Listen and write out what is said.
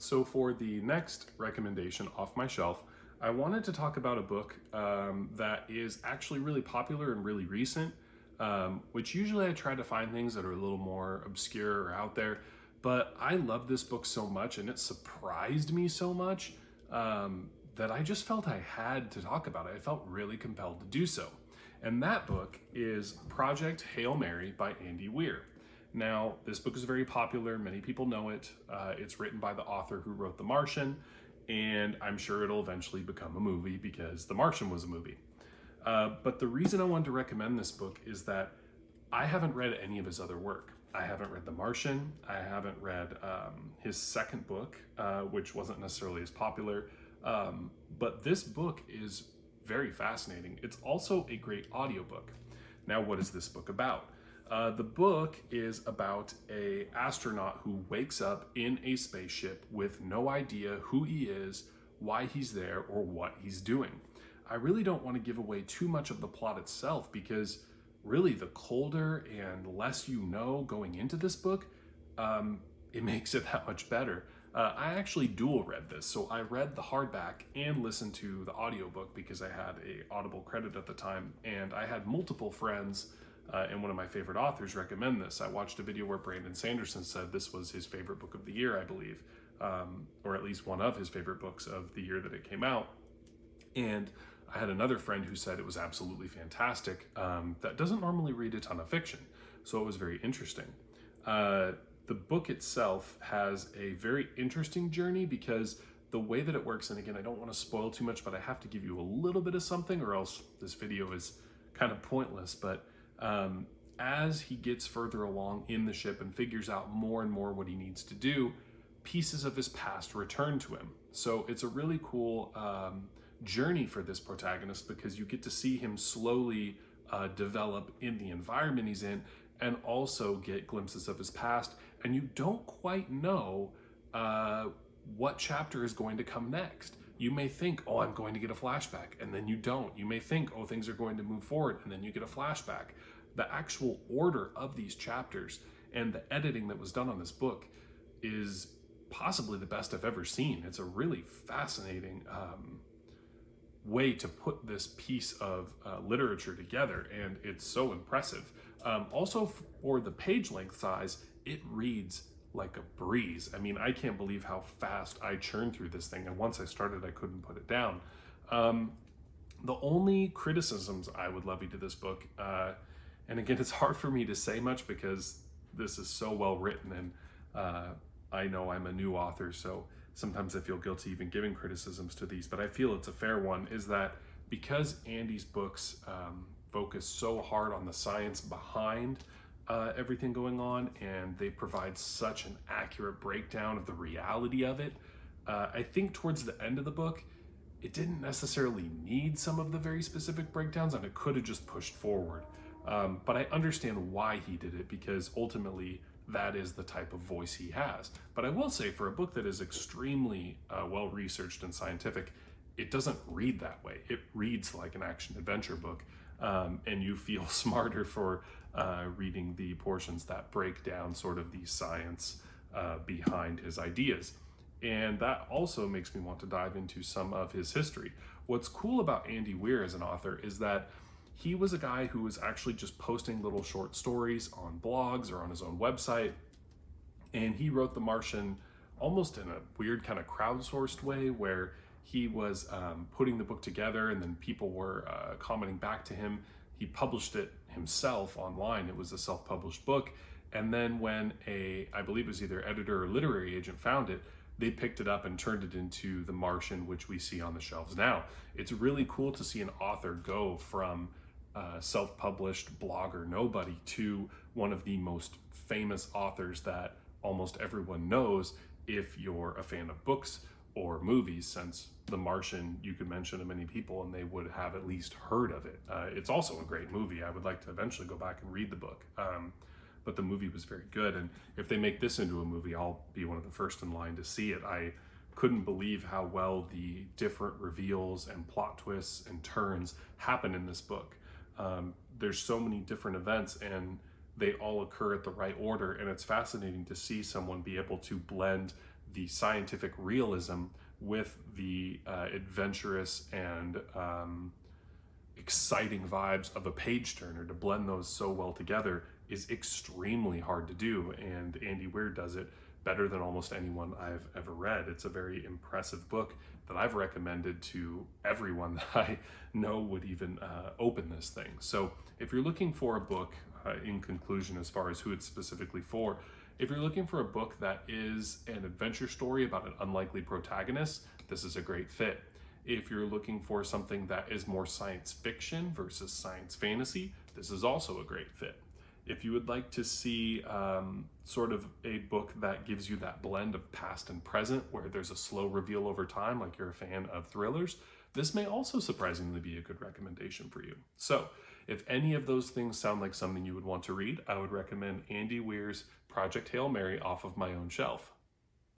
So for the next recommendation off my shelf, I wanted to talk about a book that is actually really popular and really recent, which usually I try to find things that are a little more obscure or out there. But I love this book so much and it surprised me so much that I just felt I had to talk about it. I felt really compelled to do so. And that book is Project Hail Mary by Andy Weir. Now, this book is very popular. Many people know it. It's written by the author who wrote The Martian, and I'm sure it'll eventually become a movie because The Martian was a movie. But the reason I wanted to recommend this book is that I haven't read any of his other work. I haven't read The Martian. I haven't read his second book, which wasn't necessarily as popular. But this book is very fascinating. It's also a great audiobook. Now, what is this book about? The book is about an astronaut who wakes up in a spaceship with no idea who he is, why he's there, or what he's doing. I really don't want to give away too much of the plot itself because really the colder and less you know going into this book, it makes it that much better. I actually dual read this. So I read the hardback and listened to the audiobook because I had a Audible credit at the time, and I had multiple friends and one of my favorite authors recommend this. I watched a video where Brandon Sanderson said this was his favorite book of the year, I believe, or at least one of his favorite books of the year that it came out. And I had another friend who said it was absolutely fantastic, that doesn't normally read a ton of fiction, so it was very interesting. The book itself has a very interesting journey because the way that it works, and again, I don't want to spoil too much, but I have to give you a little bit of something or else this video is kind of pointless, but as he gets further along in the ship and figures out more and more what he needs to do, pieces of his past return to him. So it's a really cool journey for this protagonist because you get to see him slowly develop in the environment he's in and also get glimpses of his past. And you don't quite know what chapter is going to come next. You may think, oh, I'm going to get a flashback, and then you don't. You may think, oh, things are going to move forward, and then you get a flashback. The actual order of these chapters and the editing that was done on this book is possibly the best I've ever seen. It's a really fascinating way to put this piece of literature together, and it's so impressive. Also, for the page length size, it reads like a breeze. I mean, I can't believe how fast I churned through this thing, and once I started, I couldn't put it down. The only criticisms I would levy to this book, and again, it's hard for me to say much because this is so well written, and I know I'm a new author, so sometimes I feel guilty even giving criticisms to these, but I feel it's a fair one, is that because Andy's books focus so hard on the science behind everything going on, and they provide such an accurate breakdown of the reality of it, I think towards the end of the book, it didn't necessarily need some of the very specific breakdowns, and it could have just pushed forward. But I understand why he did it, because ultimately that is the type of voice he has. But I will say, for a book that is extremely well researched and scientific, it doesn't read that way. It reads like an action adventure book, and you feel smarter for reading the portions that break down sort of the science behind his ideas. And that also makes me want to dive into some of his history. What's cool about Andy Weir as an author is that he was a guy who was actually just posting little short stories on blogs or on his own website. And he wrote The Martian almost in a weird kind of crowdsourced way, where he was putting the book together and then people were commenting back to him. He published it himself online. It was a self-published book. And then when I believe it was either editor or literary agent found it, they picked it up and turned it into The Martian, which we see on the shelves now. It's really cool to see an author go from self-published blogger nobody to one of the most famous authors that almost everyone knows if you're a fan of books or movies, since The Martian, you could mention to many people and they would have at least heard of it. It's also a great movie. I would like to eventually go back and read the book. But the movie was very good, and if they make this into a movie, I'll be one of the first in line to see it. I couldn't believe how well the different reveals and plot twists and turns happen in this book. There's so many different events and they all occur at the right order, and it's fascinating to see someone be able to blend the scientific realism with the adventurous and exciting vibes of a page turner. To blend those so well together is extremely hard to do, and Andy Weir does it better than almost anyone I've ever read. It's a very impressive book that I've recommended to everyone that I know would even open this thing. So if you're looking for a book, in conclusion, as far as who it's specifically for, if you're looking for a book that is an adventure story about an unlikely protagonist, this is a great fit. If you're looking for something that is more science fiction versus science fantasy, this is also a great fit. If you would like to see sort of a book that gives you that blend of past and present, where there's a slow reveal over time, like you're a fan of thrillers, this may also surprisingly be a good recommendation for you. So if any of those things sound like something you would want to read, I would recommend Andy Weir's Project Hail Mary off of my own shelf.